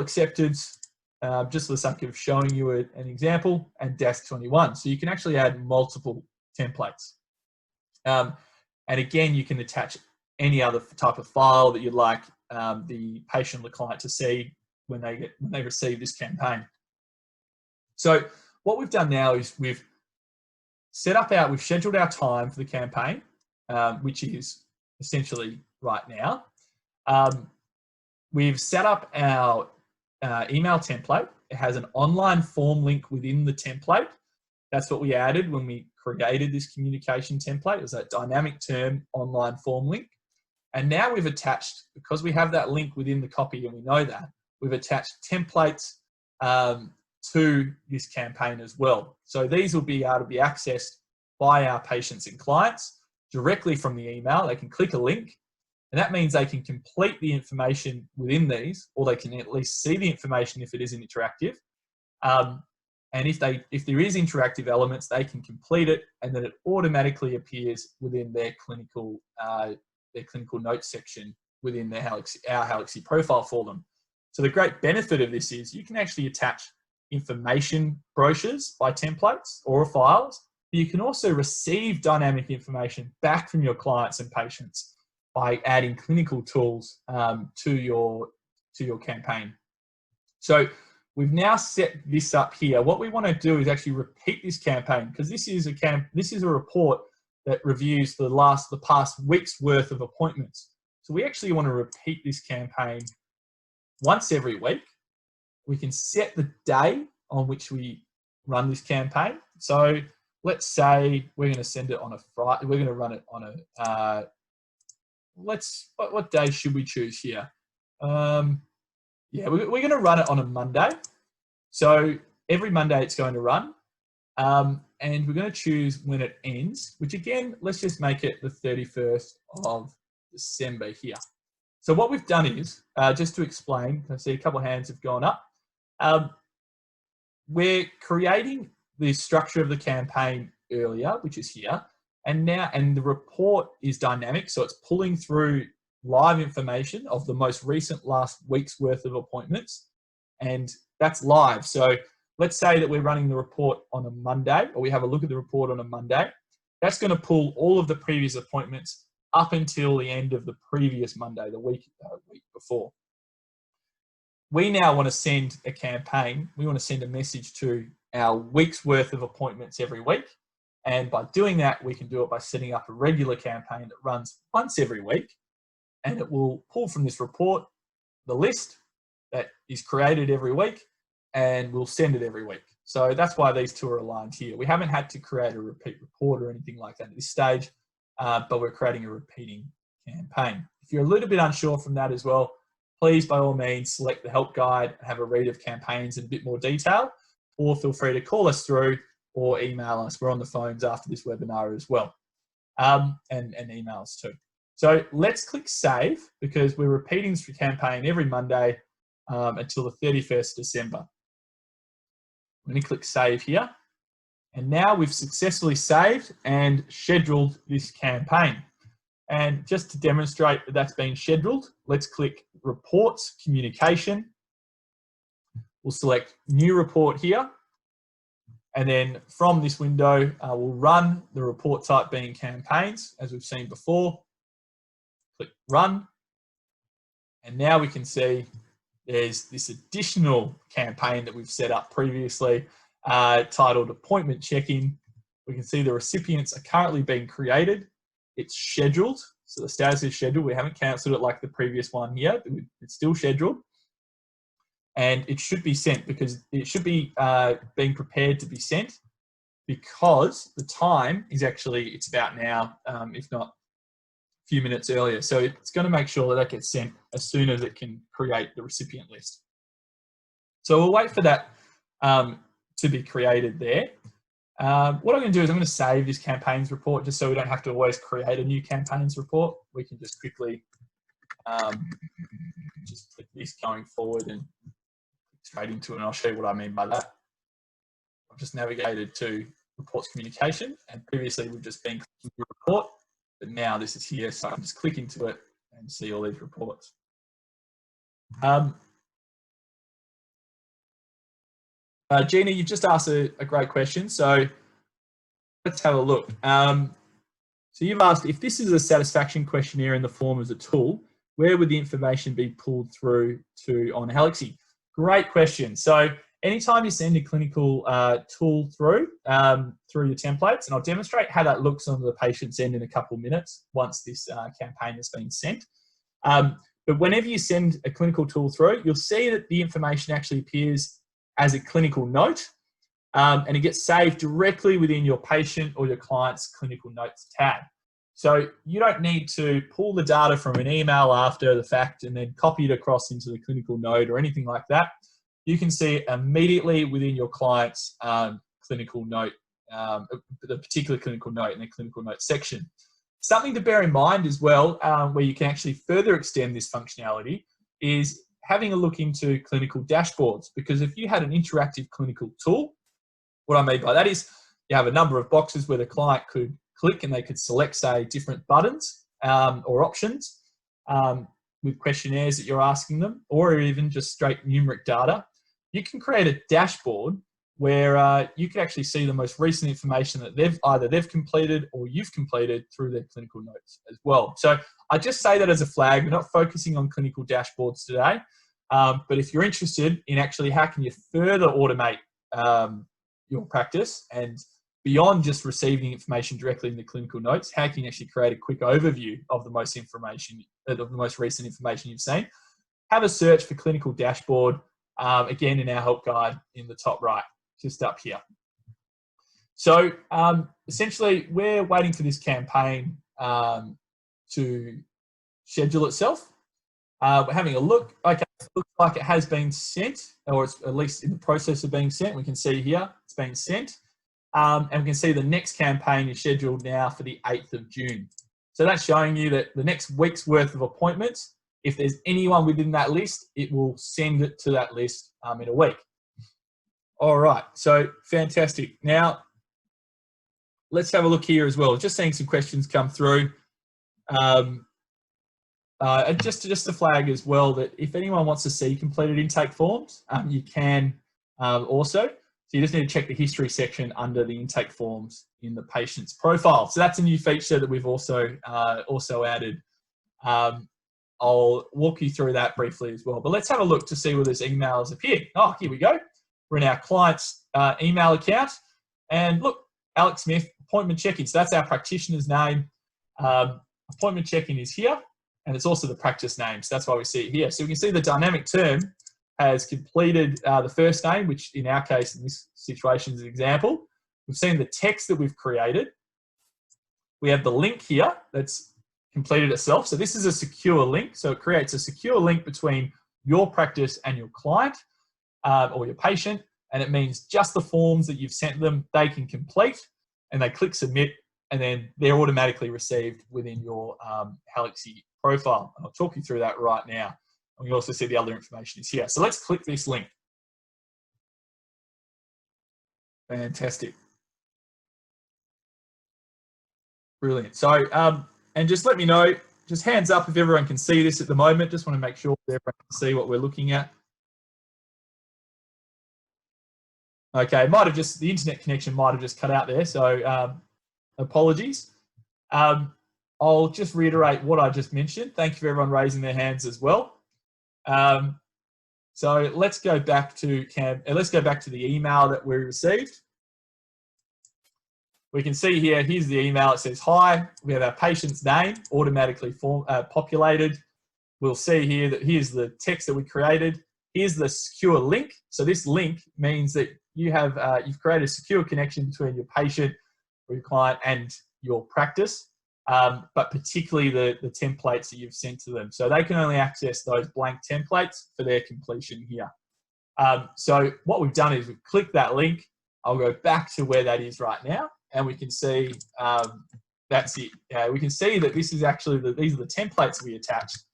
acceptance, just for the sake of showing you an example, and desk 21. So you can actually add multiple templates. And again, you can attach any other type of file that you'd like the patient or the client to see when they receive this campaign. So what we've done now is we've scheduled our time for the campaign, which is essentially right now. We've set up our email template. It has an online form link within the template. That's what we added when we created this communication template. It was that dynamic term online form link. And now we've attached, because we have that link within the copy and we know that, we've attached templates to this campaign as well. So these will be able to be accessed by our patients and clients directly from the email. They can click a link, and that means they can complete the information within these, or they can at least see the information if it isn't interactive. And if there is interactive elements, they can complete it, and then it automatically appears within their clinical notes section within our Halaxy profile for them. So the great benefit of this is you can actually attach information brochures by templates or files, but you can also receive dynamic information back from your clients and patients by adding clinical tools to your campaign. So we've now set this up here. What we want to do is actually repeat this campaign, because this is a report that reviews the past week's worth of appointments. So we actually want to repeat this campaign once every week. We can set the day on which we run this campaign. So let's say we're going to send it on a Friday. We're going to run it on a, what day should we choose here? Yeah, we're going to run it on a Monday. So every Monday it's going to run. And we're going to choose when it ends, which again, let's just make it the 31st of December here. So what we've done is, just to explain, I see a couple of hands have gone up. We're creating the structure of the campaign earlier, which is here. And the report is dynamic. So it's pulling through live information of the most recent last week's worth of appointments. And that's live. So let's say that we're running the report on a Monday, or we have a look at the report on a Monday. That's going to pull all of the previous appointments up until the end of the previous Monday, the week before. We now want to send a campaign. We want to send a message to our week's worth of appointments every week. And by doing that, we can do it by setting up a regular campaign that runs once every week. And it will pull from this report the list that is created every week, and we'll send it every week. So that's why these two are aligned here. We haven't had to create a repeat report or anything like that at this stage, but we're creating a repeating campaign. If you're a little bit unsure from that as well, please, by all means, select the help guide and have a read of campaigns in a bit more detail, or feel free to call us through or email us. We're on the phones after this webinar as well, and emails too. So let's click save, because we're repeating this campaign every Monday until the 31st December. Let me click save here. And now we've successfully saved and scheduled this campaign. And just to demonstrate that that's been scheduled, let's click Reports, Communication. We'll select New Report here. And then from this window, we'll run the report type being Campaigns, as we've seen before. Click Run. And now we can see there's this additional campaign that we've set up previously titled Appointment Check-In. We can see the recipients are currently being created. It's scheduled, so the status is scheduled. We haven't cancelled it like the previous one here. It's still scheduled. And it should be sent, because it should be being prepared to be sent, because the time is actually, it's about now, if not a few minutes earlier. So it's going to make sure that that gets sent as soon as it can create the recipient list. So we'll wait for that to be created there. What I'm going to do is I'm going to save this campaigns report, just so we don't have to always create a new campaigns report. We can just quickly just click this going forward and straight into it, and I'll show you what I mean by that. I've just navigated to Reports Communication, and previously we've just been clicking the report, but now this is here, so I can just click into it and see all these reports. Gina, you've just asked a great question, so let's have a look. So you've asked, if this is a satisfaction questionnaire in the form as a tool, where would the information be pulled through to on Halaxy? Great question. So anytime you send a clinical tool through your templates, and I'll demonstrate how that looks on the patient's end in a couple of minutes once this campaign has been sent. But whenever you send a clinical tool through, you'll see that the information actually appears as a clinical note, and it gets saved directly within your patient or your client's clinical notes tab. So you don't need to pull the data from an email after the fact and then copy it across into the clinical note or anything like that. You can see it immediately within your client's clinical note, the particular clinical note in the clinical note section. Something to bear in mind as well, where you can actually further extend this functionality, is having a look into clinical dashboards, because if you had an interactive clinical tool, what I mean by that is you have a number of boxes where the client could click and they could select, say, different buttons or options with questionnaires that you're asking them, or even just straight numeric data. You can create a dashboard where you can actually see the most recent information that they've completed or you've completed through their clinical notes as well. So I just say that as a flag. We're not focusing on clinical dashboards today, but if you're interested in actually how can you further automate your practice, and beyond just receiving information directly in the clinical notes, how can you actually create a quick overview of the most recent information you've seen, have a search for clinical dashboard, again in our help guide in the top right, just up here. So essentially we're waiting for this campaign to schedule itself. We're having a look. Okay, it looks like it has been sent, or it's at least in the process of being sent. We can see here it's been sent. And we can see the next campaign is scheduled now for the 8th of June. So that's showing you that the next week's worth of appointments, if there's anyone within that list, it will send it to that list in a week. All right, so fantastic. Now, let's have a look here as well. Just seeing some questions come through. And just to flag as well that if anyone wants to see completed intake forms, you can also. So you just need to check the history section under the intake forms in the patient's profile. So that's a new feature that we've also added. I'll walk you through that briefly as well. But let's have a look to see where this email has appeared. Oh, here we go. We're in our client's email account. And look, Alex Smith, appointment check-in. So that's our practitioner's name. Appointment check-in is here, and it's also the practice name. So that's why we see it here. So we can see the dynamic term has completed the first name, which in our case, in this situation is an example. We've seen the text that we've created. We have the link here that's completed itself. So this is a secure link. So it creates a secure link between your practice and your client or your patient. And it means just the forms that you've sent them, they can complete, and they click submit, and then they're automatically received within your Halaxy profile. And I'll talk you through that right now. And we also see the other information is here. So let's click this link. Fantastic. Brilliant. So, and just let me know, just hands up if everyone can see this at the moment. Just want to make sure that everyone can see what we're looking at. Okay, might have just, the internet connection might have just cut out there, so apologies. I'll just reiterate what I just mentioned. Thank you for everyone raising their hands as well. So let's go back to the email that we received. We can see here, here's the email. It says, hi, we have our patient's name automatically populated. We'll see here that here's the text that we created. Here's the secure link. So this link means that you have, you've created a secure connection between your patient or your client and your practice, but particularly the templates that you've sent to them. So they can only access those blank templates for their completion here. So what we've done is we've clicked that link. I'll go back to where that is right now, and we can see that's it. We can see that this is actually these are the templates we attached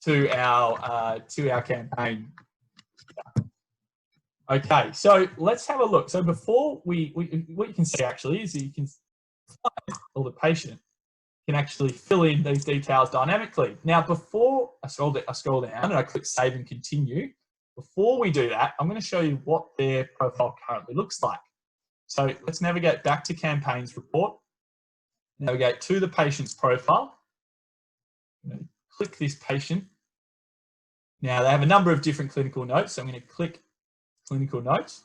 to our campaign. Okay, so let's have a look. So before what you can see actually is you can, or the patient can actually fill in these details dynamically. Now, before I scroll down and I click save and continue, before we do that, I'm going to show you what their profile currently looks like. So let's navigate back to campaigns report, navigate to the patient's profile. I'm going to click this patient. Now they have a number of different clinical notes. So I'm going to click clinical notes.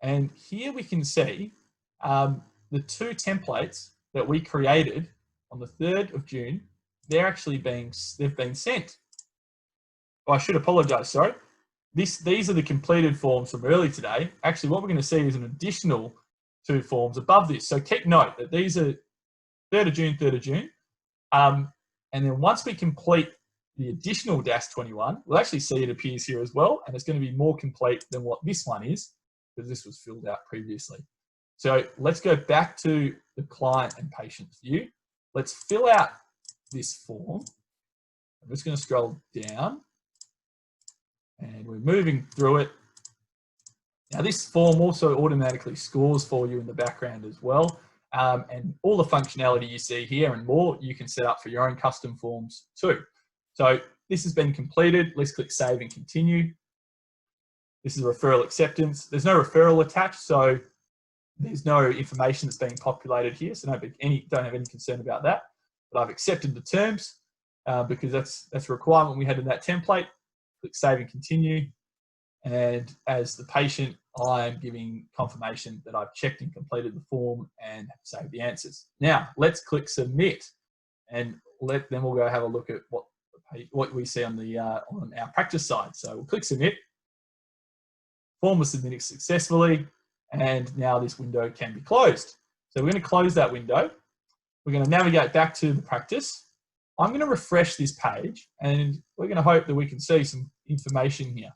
And here we can see the two templates that we created on the 3rd of June, they've been sent. Oh, I should apologize, sorry. These are the completed forms from early today. Actually, what we're going to see is an additional 2 forms above this. So keep note that these are 3rd of June. And then once we complete the additional DAS21, we'll actually see it appears here as well. And it's going to be more complete than what this one is, because this was filled out previously. So let's go back to the client and patient view. Let's fill out this form. I'm just going to scroll down. And we're moving through it. Now this form also automatically scores for you in the background as well. And all the functionality you see here and more, you can set up for your own custom forms too. So this has been completed. Let's click save and continue. This is a referral acceptance. There's no referral attached, so there's no information that's being populated here. So don't have any concern about that. But I've accepted the terms because that's a requirement we had in that template. Click save and continue. And as the patient, I am giving confirmation that I've checked and completed the form and have saved the answers. Now let's click submit, and then we'll go have a look at what we see on our practice side. So we'll click submit. Form was submitted successfully, and now this window can be closed. So we're going to close that window. We're going to navigate back to the practice. I'm going to refresh this page, and we're going to hope that we can see some information here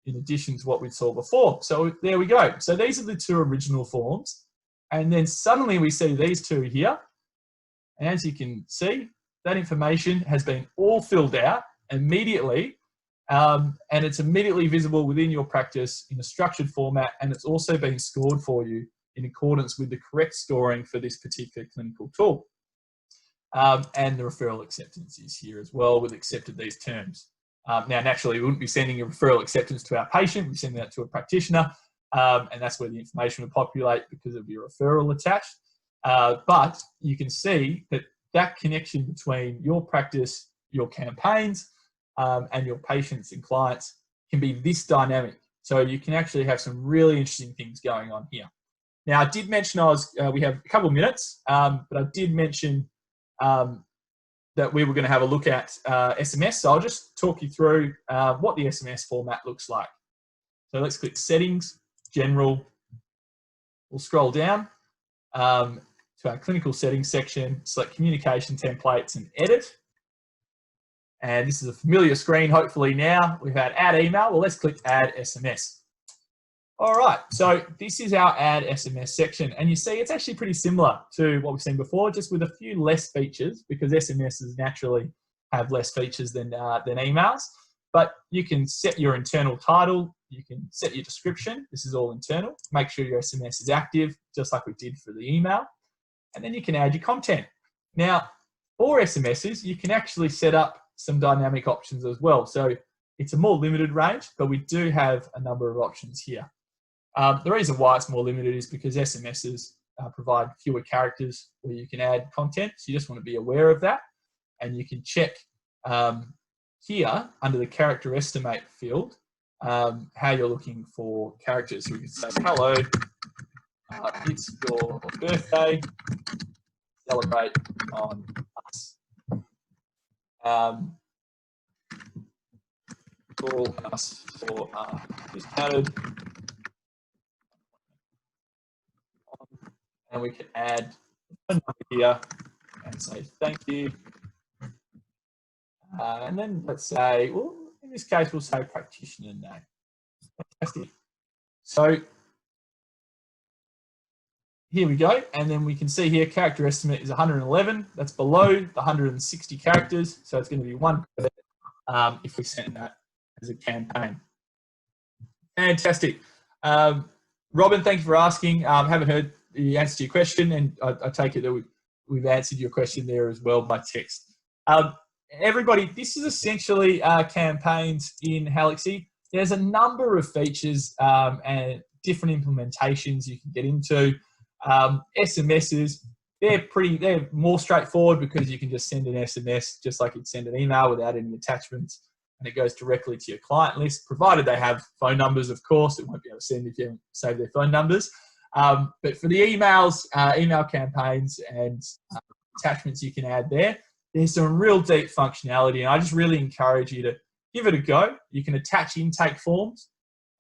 in addition to what we saw before. So there we go. So these are the 2 original forms, and then suddenly we see these 2 here. And as you can see, that information has been all filled out immediately, and it's immediately visible within your practice in a structured format, and it's also been scored for you in accordance with the correct scoring for this particular clinical tool. And the referral acceptance is here as well. We've accepted these terms. Now, naturally, we wouldn't be sending a referral acceptance to our patient. We're sending that to a practitioner, and that's where the information will populate because of your referral attached. But you can see that connection between your practice, your campaigns, and your patients and clients can be this dynamic. So you can actually have some really interesting things going on here. Now, I did mention we have a couple of minutes, but I did mention that we were going to have a look at SMS. So I'll just talk you through what the SMS format looks like. So let's click Settings, General. We'll scroll down to our Clinical Settings section, select Communication Templates and Edit. And this is a familiar screen, hopefully now. We've had Add Email. Well, let's click Add SMS. All right, so this is our Add SMS section. And you see it's actually pretty similar to what we've seen before, just with a few less features, because SMSs naturally have less features than emails. But you can set your internal title. You can set your description. This is all internal. Make sure your SMS is active, just like we did for the email. And then you can add your content. Now, for SMSs, you can actually set up some dynamic options as well. So it's a more limited range, but we do have a number of options here. The reason why it's more limited is because SMSs provide fewer characters where you can add content. So you just want to be aware of that. And you can check here under the character estimate field how you're looking for characters. So we can say, hello, it's your birthday, celebrate on us. Call us for discounted. And we can add a number here and say thank you. And then let's say, well, in this case, we'll say practitioner name. Fantastic. So here we go. And then we can see here character estimate is 111. That's below the 160 characters. So it's going to be one if we send that as a campaign. Fantastic. Robin, thank you for asking. Haven't heard the answer to your question, and I take it that we've answered your question there as well by text. Everybody, this is essentially campaigns in Halaxy. There's a number of features and different implementations you can get into. SMSs, they're more straightforward because you can just send an SMS just like you'd send an email without any attachments, and it goes directly to your client list, provided they have phone numbers, of course. It won't be able to send if you haven't saved their phone numbers. But for the emails, email campaigns and attachments you can add there, there's some real deep functionality, and I just really encourage you to give it a go. You can attach intake forms.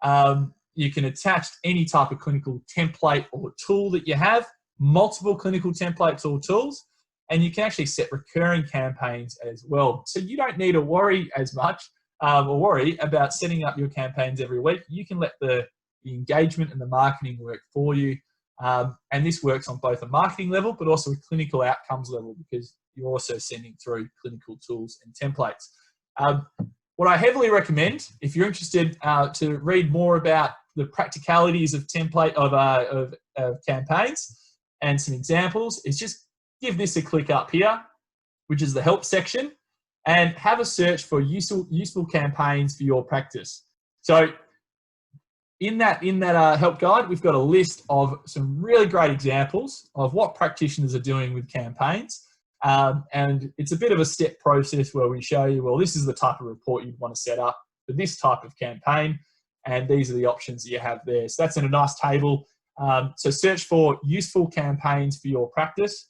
You can attach any type of clinical template or tool that you have, multiple clinical templates or tools, and you can actually set recurring campaigns as well. So you don't need to worry as much or worry about setting up your campaigns every week. You can let the engagement and the marketing work for you. And this works on both a marketing level, but also a clinical outcomes level, because you're also sending through clinical tools and templates. What I heavily recommend, if you're interested to read more about the practicalities of of campaigns and some examples, is just give this a click up here, which is the help section, and have a search for useful campaigns for your practice. So in that help guide, we've got a list of some really great examples of what practitioners are doing with campaigns. And it's a bit of a step process where we show you, well, this is the type of report you'd want to set up for this type of campaign, and these are the options that you have there. So that's in a nice table. So search for useful campaigns for your practice.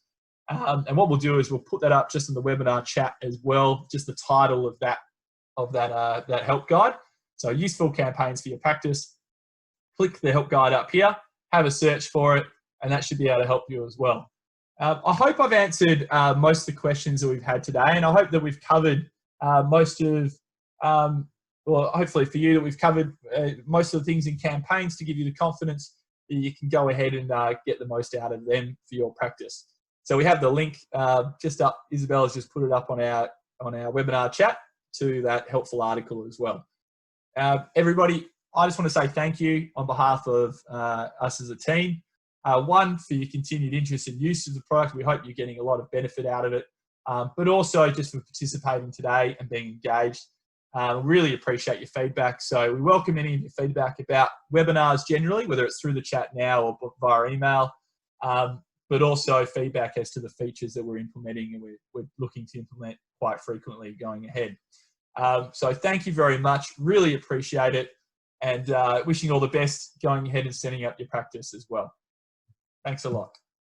And what we'll do is we'll put that up just in the webinar chat as well, just the title of that help guide. So useful campaigns for your practice. Click the help guide up here, have a search for it, and that should be able to help you as well. I hope I've answered most of the questions that we've had today, and I hope that we've covered most of, well, hopefully for you, that we've covered most of the things in campaigns to give you the confidence that you can go ahead and get the most out of them for your practice. So we have the link just up. Isabella's just put it up on our webinar chat to that helpful article as well. Everybody, I just want to say thank you on behalf of us as a team. One, for your continued interest and use of the product. We hope you're getting a lot of benefit out of it, but also just for participating today and being engaged. Really appreciate your feedback. So we welcome any of your feedback about webinars generally, whether it's through the chat now or via email, but also feedback as to the features that we're implementing and we're looking to implement quite frequently going ahead. So thank you very much. Really appreciate it. and wishing you all the best going ahead and setting up your practice as well. Thanks a lot.